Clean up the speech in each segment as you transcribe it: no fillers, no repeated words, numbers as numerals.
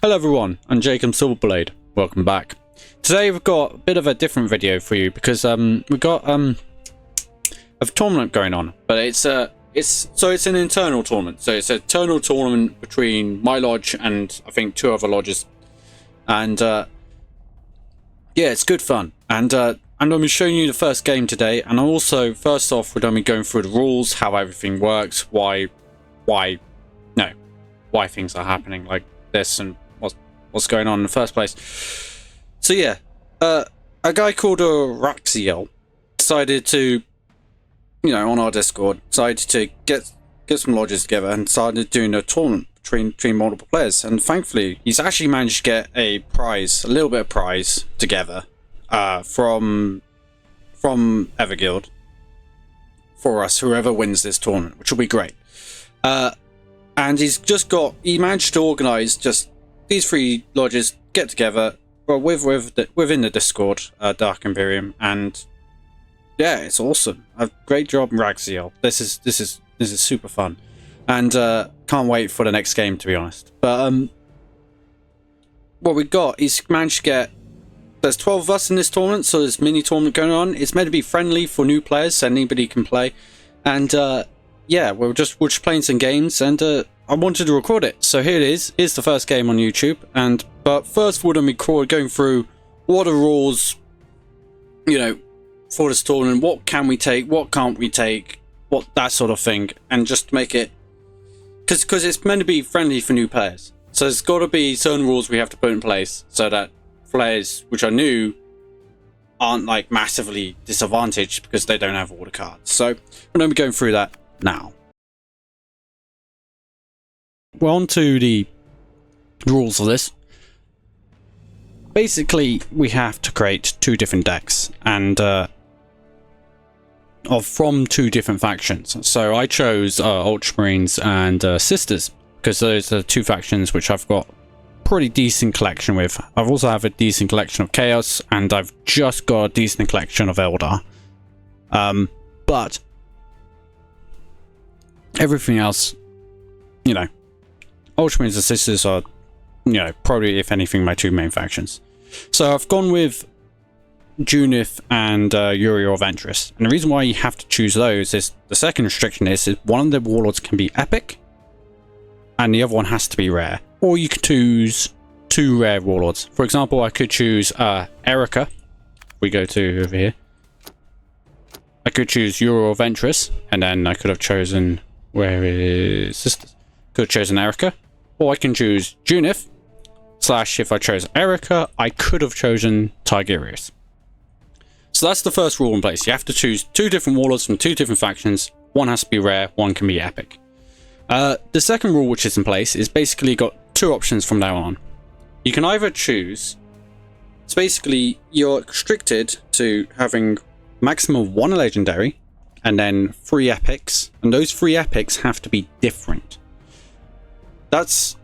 Hello everyone, I'm Jacob Silverblade. Welcome back. Today we've got a bit of a different video for you because we've got a tournament going on, but it's an internal tournament. So it's an internal tournament between my lodge and I think two other lodges, and yeah, it's good fun. And I'm going to be showing you the first game today, and also first off we're going to be going through the rules, how everything works, why things are happening like this, and what's going on in the first place. So yeah, a guy called Raxiel decided to, on our Discord, decided to get some lodges together and started doing a tournament between multiple players. And thankfully, he's actually managed to get a little bit of prize together from Everguild for us, whoever wins this tournament, which will be great. And he managed to organise just these three lodges get together, well, within the Discord, Dark Imperium, and yeah, it's awesome. A great job, Raxiel. This is super fun, and can't wait for the next game, to be honest. But what we got is managed to get. There's 12 of us in this tournament, so there's mini tournament going on. It's meant to be friendly for new players, so anybody can play, and yeah, we're just playing some games, and I wanted to record it, so here it is. Here's the first game on YouTube, but first we're going to be going through what are the rules, for this tournament. What can we take? What can't we take? What that sort of thing, and just make it because it's meant to be friendly for new players. So there's got to be certain rules we have to put in place so that players which are new aren't like massively disadvantaged because they don't have all the cards. So we're going to be going through that now. Well, on to the rules of this. Basically, we have to create two different decks, and from two different factions. So I chose Ultramarines and Sisters because those are two factions which I've got pretty decent collection with. I've also have a decent collection of Chaos, and I've just got a decent collection of Eldar. But everything else, Ultramarines and Sisters are, probably, if anything, my two main factions. So I've gone with Junith and Yuri or Ventress. And the reason why you have to choose those is the second restriction is one of the warlords can be epic and the other one has to be rare. Or you can choose two rare warlords. For example, I could choose Erica. We go to over here. I could choose Yuri or Ventress, and then I could have chosen, where is Sisters? Could have chosen Erica. Or I can choose Junith, / if I chose Erica, I could have chosen Tigurius. So that's the first rule in place. You have to choose two different warlords from two different factions. One has to be rare, one can be epic. The second rule which is in place is basically got two options from now on. You can either choose, it's basically you're restricted to having maximum of one legendary and then 3 epics, and those 3 epics have to be different. That's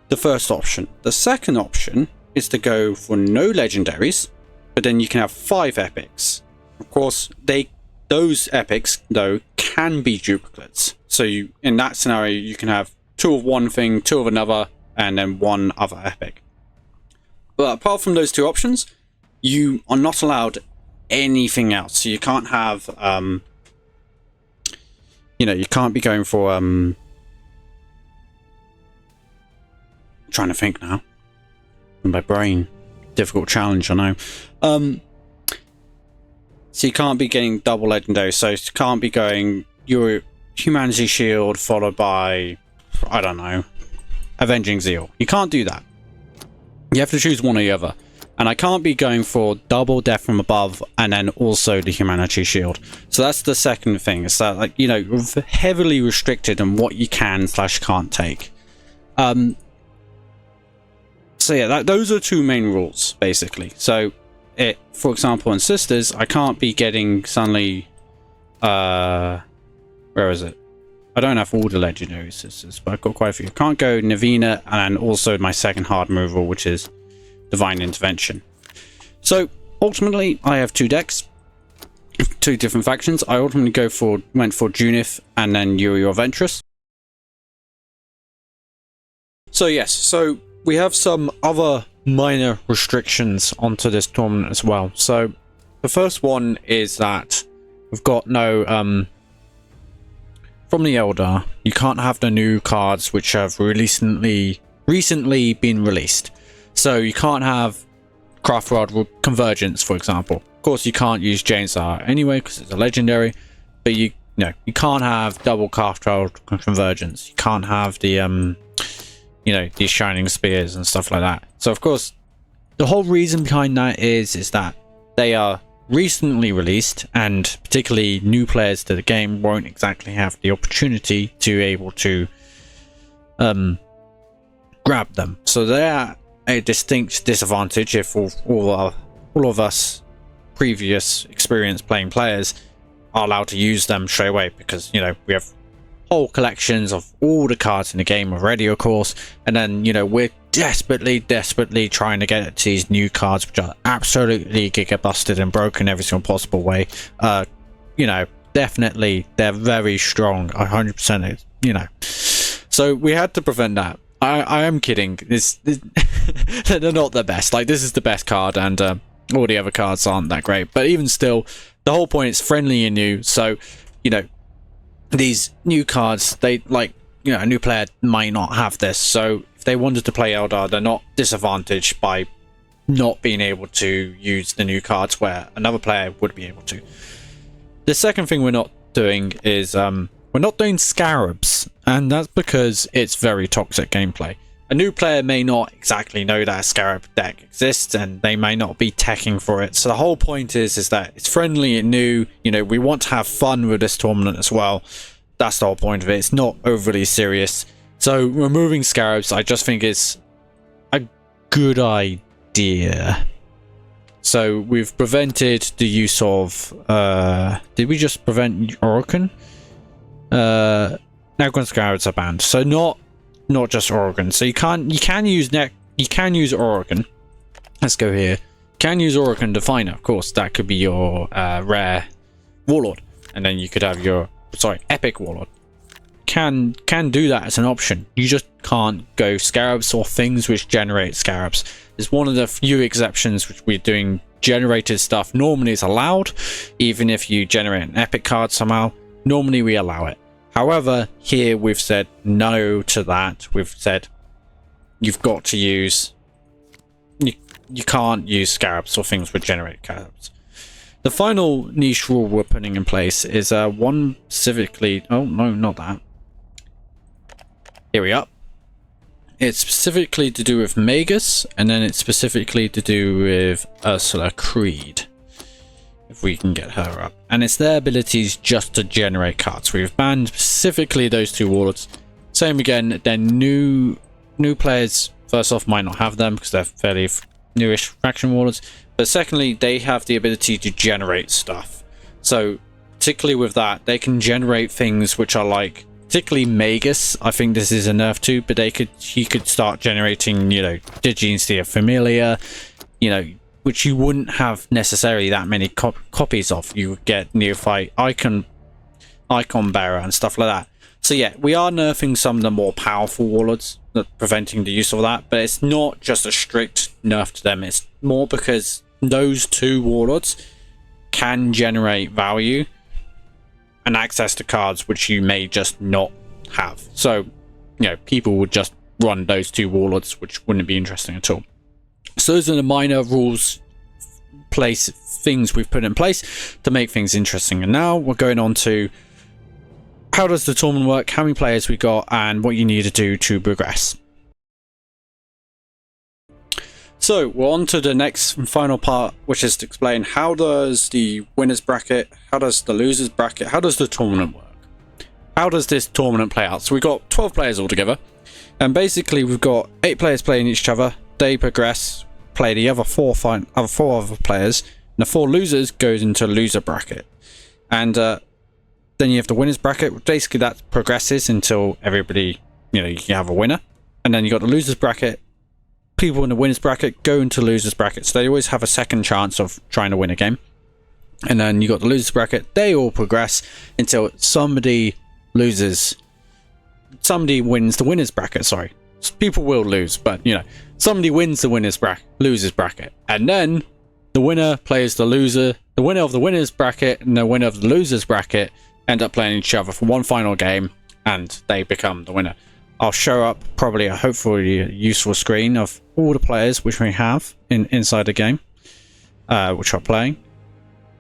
the first option. The second option is to go for no legendaries, but then you can have 5 epics. Of course, those epics though can be duplicates. So in that scenario, you can have 2 of one thing, 2 of another, and then 1 other epic. But apart from those 2 options, you are not allowed anything else. So you can't have, you can't be going for trying to think now. In my brain, difficult challenge, I know. So you can't be getting double legendary. So you can't be going your Humanity Shield followed by, I don't know, Avenging Zeal. You can't do that. You have to choose one or the other. And I can't be going for double Death from Above and then also the Humanity Shield. So that's the second thing. It's that, you're heavily restricted on what you can / can't take. So yeah, those are 2 main rules, basically. So, for example, in Sisters, I can't be getting suddenly... where is it? I don't have all the legendary Sisters, but I've got quite a few. I can't go Navina, and also my second hard removal, which is Divine Intervention. So, ultimately, I have 2 decks. 2 different factions. I ultimately went for Junith, and then Yuri or Ventress. So yes, we have some other minor restrictions onto this tournament as well. So the first one is that we've got no from the Eldar, you can't have the new cards which have recently been released. So you can't have Craft World Convergence, for example. Of course, you can't use Jane'Sar anyway because it's a legendary, but you can't have double Craft World Convergence. You can't have the these Shining Spears and stuff like that. So of course, the whole reason behind that is that they are recently released, and particularly new players to the game won't exactly have the opportunity to able to grab them. So they're a distinct disadvantage if all of us previous experience playing players are allowed to use them straight away, because we have whole collections of all the cards in the game already, of course, and then we're desperately trying to get to these new cards which are absolutely giga busted and broken every single possible way. Definitely they're very strong, 100%. So we had to prevent that. I am kidding. They're not the best. Like, this is the best card, and all the other cards aren't that great, but even still, the whole point is friendly and new. So these new cards, they a new player might not have this, so if they wanted to play Eldar, they're not disadvantaged by not being able to use the new cards where another player would be able to. The second thing we're not doing is we're not doing Scarabs, and that's because it's very toxic gameplay. A new player may not exactly know that a Scarab deck exists, and they may not be teching for it. So the whole point is that it's friendly and new. We want to have fun with this tournament as well. That's the whole point of it. It's not overly serious. So removing Scarabs, I just think is a good idea. So we've prevented the use of did we just prevent Orokin? Necron Scarabs are banned. So not just Orokin. So you can use Orokin. Let's go here. You can use Orokin Definer, of course. That could be your rare Warlord, and then you could have your epic Warlord. Can do that as an option. You just can't go Scarabs or things which generate Scarabs. It's one of the few exceptions which we're doing. Generated stuff normally is allowed, even if you generate an epic card somehow. Normally we allow it. However, here we've said no to that. We've said you've got to use... You can't use Scarabs or things which generate Scarabs. The final niche rule we're putting in place is one specifically... Oh, no, not that. Here we are. It's specifically to do with Magus, and then it's specifically to do with Ursula Creed. If we can get her up. And it's their abilities just to generate cards. We've banned specifically those two warlords. Same again, then new players, first off, might not have them because they're fairly newish faction warlords. But secondly, they have the ability to generate stuff. So particularly with that, they can generate things which are like, particularly Magus, I think this is a nerf too, but he could start generating, Digiensia Familia, which you wouldn't have necessarily that many copies of. You would get Neophyte, Icon Bearer and stuff like that. So yeah, we are nerfing some of the more powerful warlords, preventing the use of that, but it's not just a strict nerf to them. It's more because those two warlords can generate value and access to cards which you may just not have. So, people would just run those two warlords, which wouldn't be interesting at all. So those are the minor rules, things we've put in place to make things interesting. And now we're going on to how does the tournament work, how many players we got, and what you need to do to progress. So we're on to the next and final part, which is to explain how does the winners bracket, how does the losers bracket, how does the tournament work? How does this tournament play out? So we've got 12 players altogether, and basically we've got 8 players playing each other. They progress, play the other four other players, and the 4 losers goes into loser bracket. And then you have the winners bracket. Basically that progresses until everybody, you have a winner. And then you got the losers bracket. People in the winners bracket go into losers bracket, so they always have a second chance of trying to win a game. And then you got the losers bracket. They all progress until somebody wins the winners bracket. people will lose, but you know, somebody wins the winner's bracket, losers bracket, and then the winner plays the loser. The winner of the winner's bracket and the winner of the loser's bracket end up playing each other for one final game, and they become the winner. I'll show up probably a hopefully useful screen of all the players which we have inside the game, which are playing,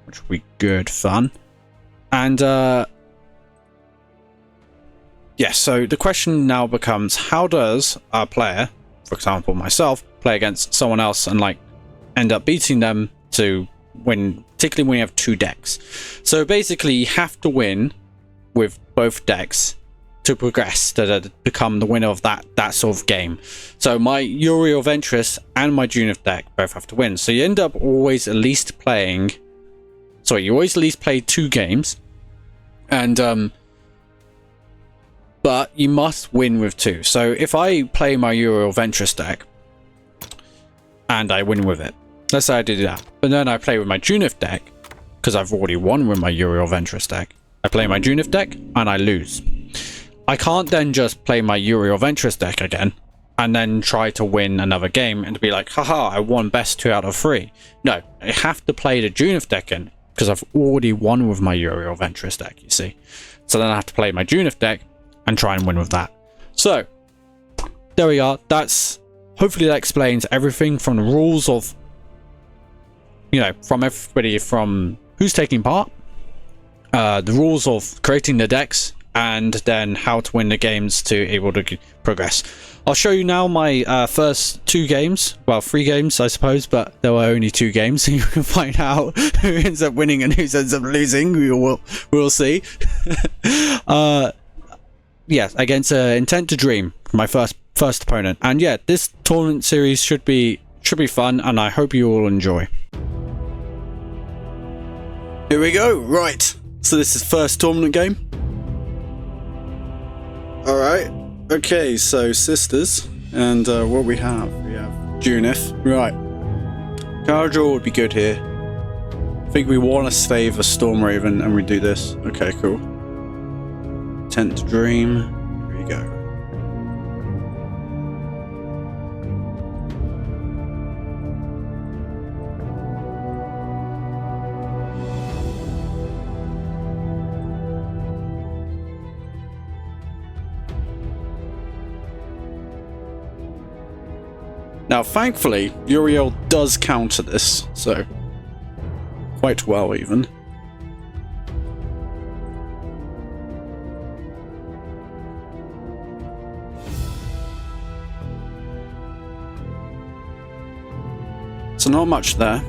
which will be good fun. And yeah, so the question now becomes, how does a player, for example myself, play against someone else and like end up beating them to win, particularly when you have two decks? So basically you have to win with both decks to progress, to become the winner of that sort of game. So my Yuri of Ventress and my Junith deck both have to win. So you end up always at least playing, sorry, you always at least play 2 games, and but you must win with 2. So if I play my Yuri of Ventress deck and I win with it, let's say I did that, but then I play with my Junith deck, because I've already won with my Yuri of Ventress deck. I play my Junith deck and I lose. I can't then just play my Yuri of Ventress deck again and then try to win another game and be like, haha, I won best 2 out of 3. No, I have to play the Junith deck in, because I've already won with my Yuri of Ventress deck, you see. So then I have to play my Junith deck and try and win with that. So there we are. That's, hopefully that explains everything from the rules of, you know, from everybody, from who's taking part, the rules of creating the decks, and then how to win the games to able to progress. I'll show you now my first 2 games, well 3 games I suppose, but there were only 2 games, so you can find out who ends up winning and who ends up losing. We'll see. Yes, against Intent to Dream, my first opponent, and yeah, this tournament series should be fun, and I hope you all enjoy. Here we go. Right, so this is first tournament game. Alright, okay, so sisters, and what we have Junith. Right, card draw would be good here. I think we want to save a Stormraven and we do this. Okay, cool. Intent to Dream, here we go. Now, thankfully, Uriel does counter this, so quite well even. So not much there.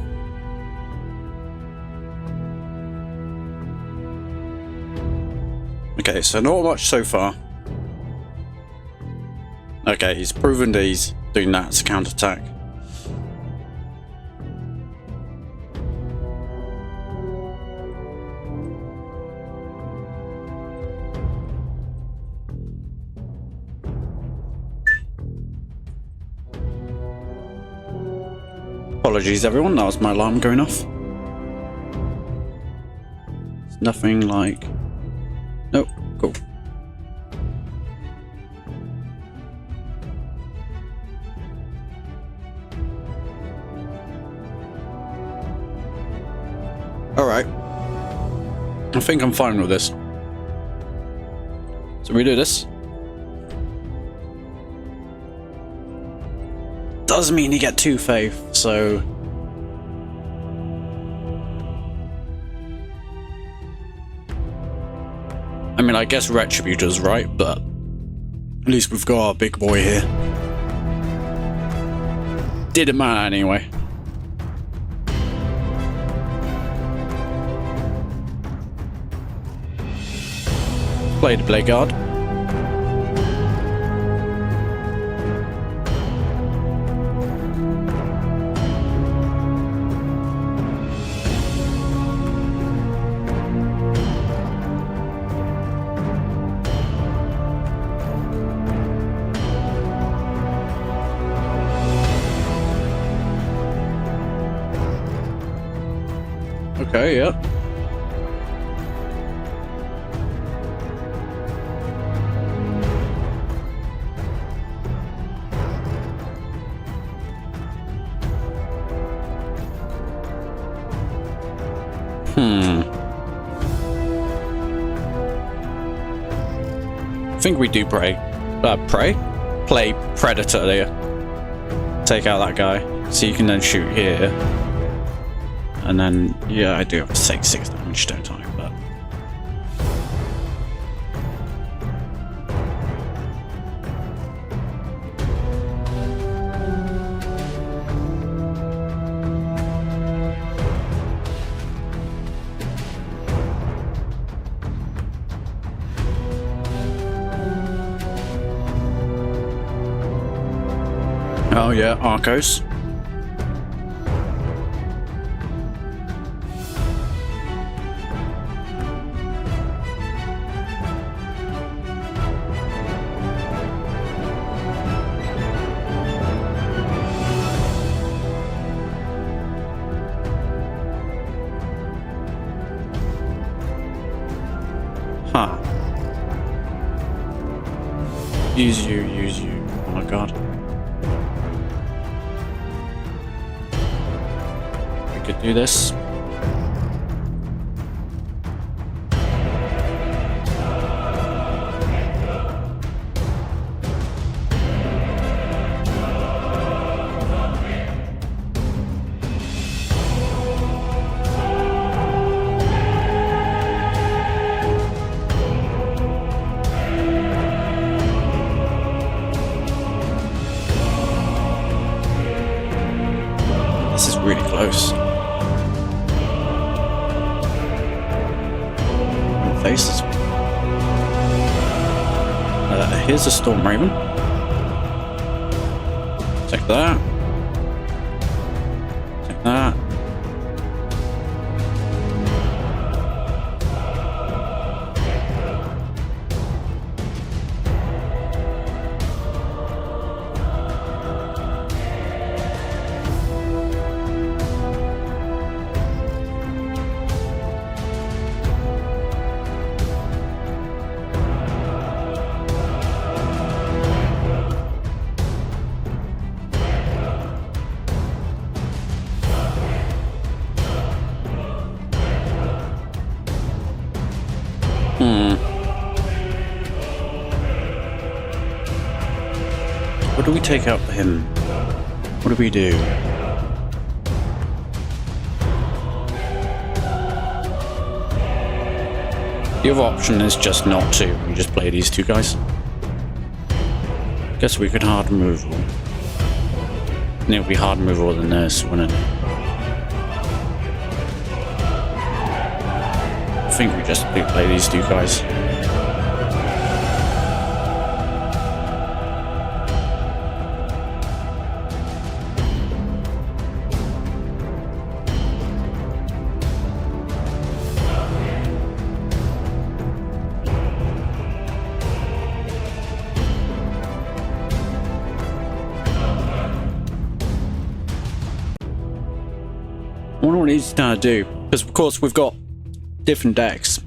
Okay, so not much so far. Okay, he's proven that he's doing that as a counterattack. Apologies everyone, that was my alarm going off. It's nothing like... Nope, cool. Alright. I think I'm fine with this. So we do this. Does mean you get 2 faith, so... I mean, I guess Retributor's right, but... At least we've got our big boy here. Didn't matter anyway. Play the Blade Guard. Okay, yeah. I think we do play Predator there. Take out that guy, so you can then shoot here. And then, yeah, I do have to take 6 damage, don't I? But oh yeah, Arcos. Huh. Use you. Oh my god. We could do this. This is really close. Faces. Here's a Storm Raven. Take that. Take that. What do we take out for him? What do we do? The other option is just not to. We just play these two guys. Guess we could hard removal. And it'll be hard removal than this, wouldn't it? I think we just play these two guys. I wonder what he's gonna do, because of course we've got different decks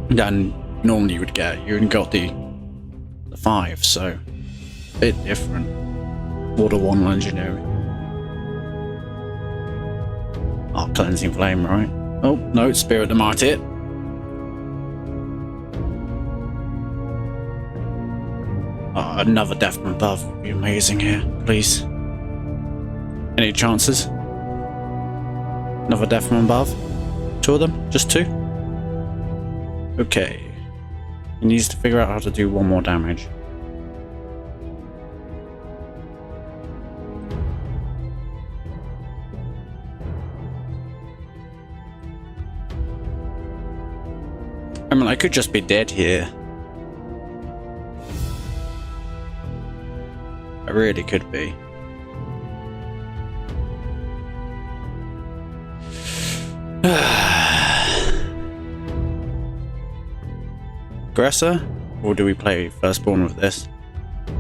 than normally you would get. You only got the 5, so a bit different. Water 1 legendary. Oh, Cleansing Flame, right? Oh no, Spirit the Martyr. Oh, another Death from Above would be amazing here, please. Any chances? Another Death from Above? 2 of them? Just 2? Okay. He needs to figure out how to do 1 more damage. I mean, I could just be dead here. I really could be. Aggressor? Or do we play Firstborn with this? I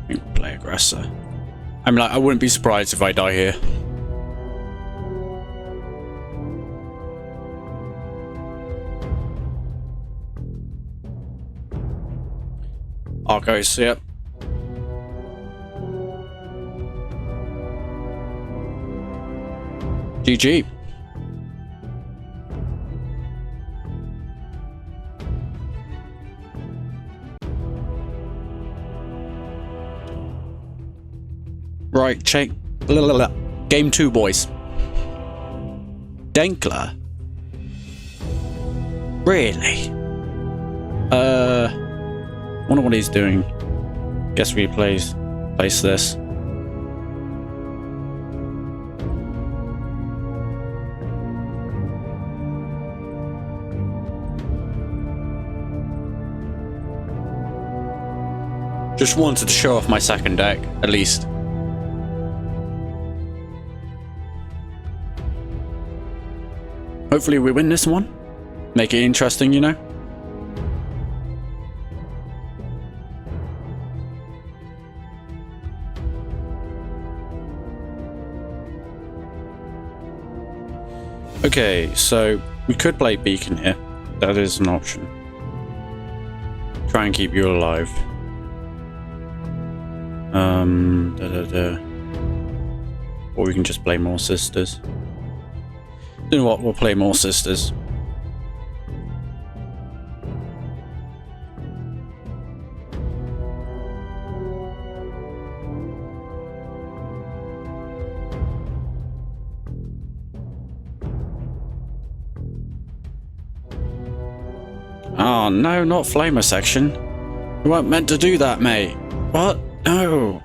think we play Aggressor. I mean, like, I wouldn't be surprised if I die here. Arcos, yep. GG. Right, check. Game 2, boys. Denkler. Really? Wonder what he's doing. Guess we place this. Just wanted to show off my second deck, at least. Hopefully we win this one. Make it interesting, you know? Okay, so we could play Beacon here. That is an option. Try and keep you alive. Or we can just play more sisters. You know what? We'll play more sisters. Oh no, not flamer section. We weren't meant to do that, mate. What? No.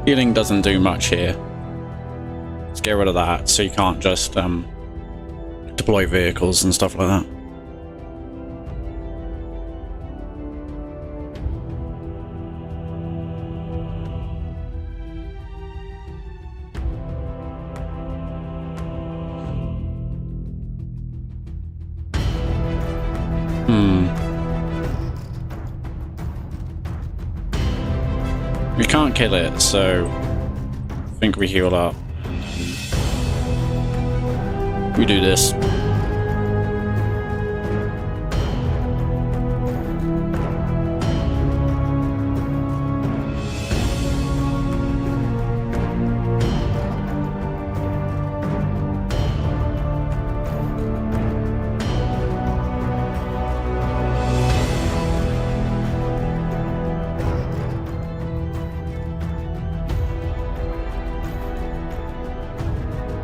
Healing doesn't do much here. Let's get rid of that so you can't just deploy vehicles and stuff like that. We can't kill it, so I think we heal up. We do this.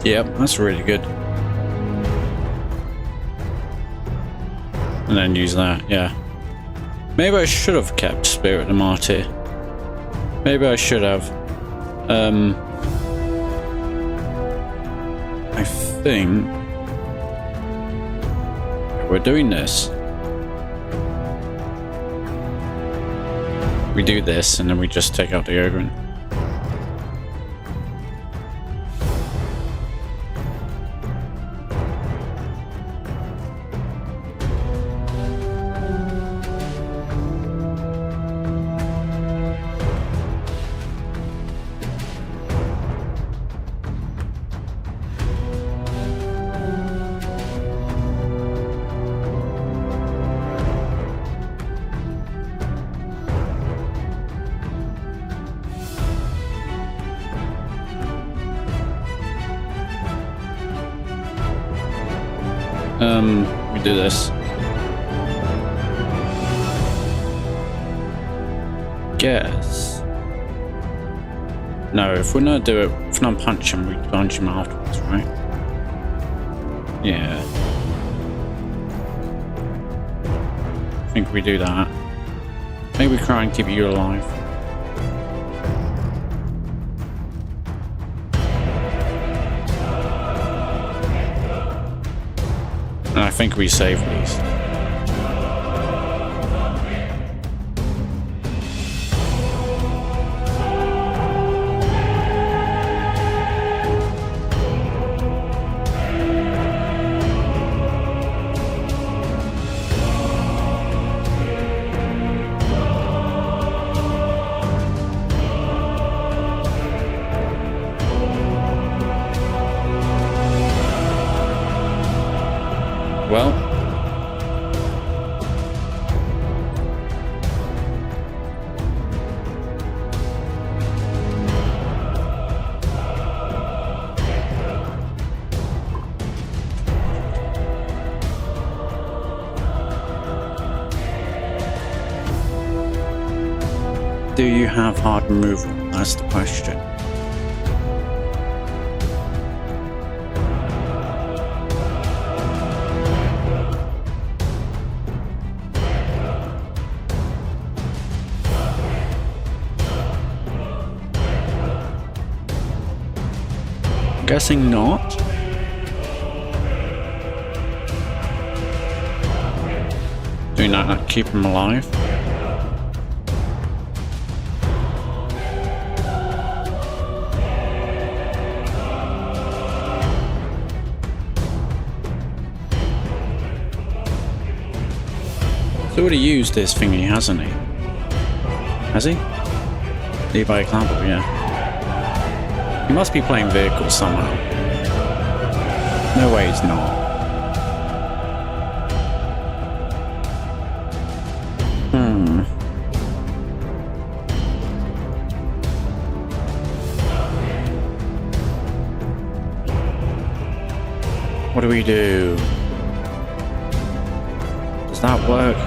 Yep, that's really good. And then use that, yeah. Maybe I should have kept Spirit of Martyr. Maybe I should have. I think we're doing this. We do this and then we just take out the Ogryn. We do this. Guess. No, if we're not do it, if we're not punch him, we punch him afterwards, right? Yeah. I think we do that. Maybe we try and keep you alive. And I think we save these. Well, Do you have hard removal? That's the question. Guessing not. Doing that keep him alive. He's already used his thingy, hasn't he? Has he? Lead by example, yeah. He must be playing vehicles somehow. No way he's not. What do we do? Does that work?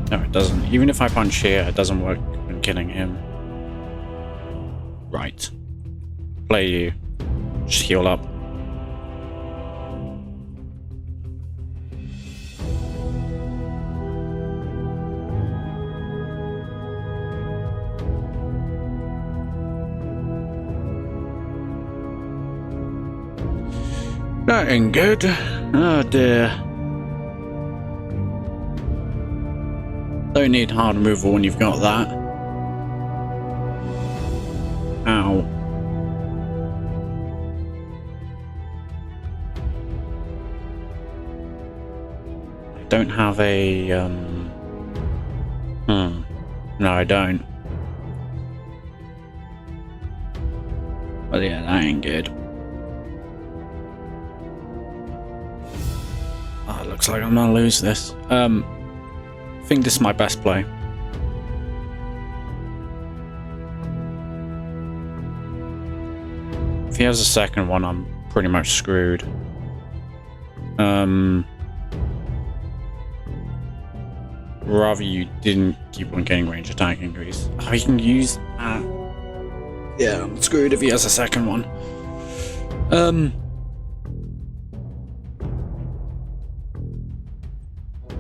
No, it doesn't. Even if I punch here, it doesn't work when killing him. Right. Play you. Just heal up. That ain't good. Oh dear. Don't need hard removal when you've got that. Ow. I don't have a No, I don't. Well, yeah, that ain't good. Oh, it looks like I'm gonna lose this. I think this is my best play. If he has a second one, I'm pretty much screwed. Rather you didn't keep on getting range attack increase. Oh, he can use that. Yeah, I'm screwed if he has a second one.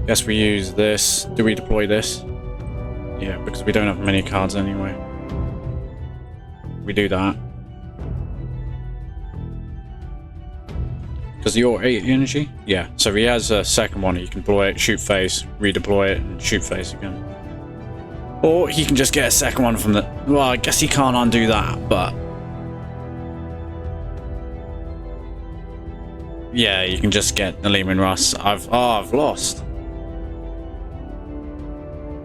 Guess we use this. Do we deploy this? Yeah, because we don't have many cards anyway. We do that. Does your 8 energy? Yeah, so if he has a second one, he can deploy it, shoot face, redeploy it, and shoot face again. Or he can just get a second one from the... Well, I guess he can't undo that, but... Yeah, you can just get the Leman Russ. I've lost.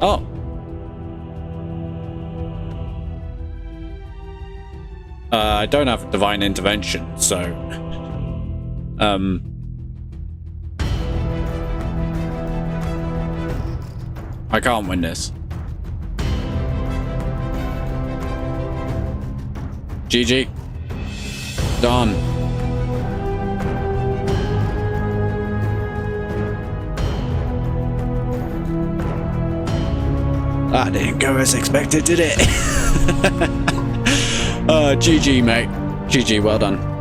Oh. I don't have Divine Intervention, so... I can't win this. GG. Done. That didn't go as expected, did it? GG, mate. GG, well done.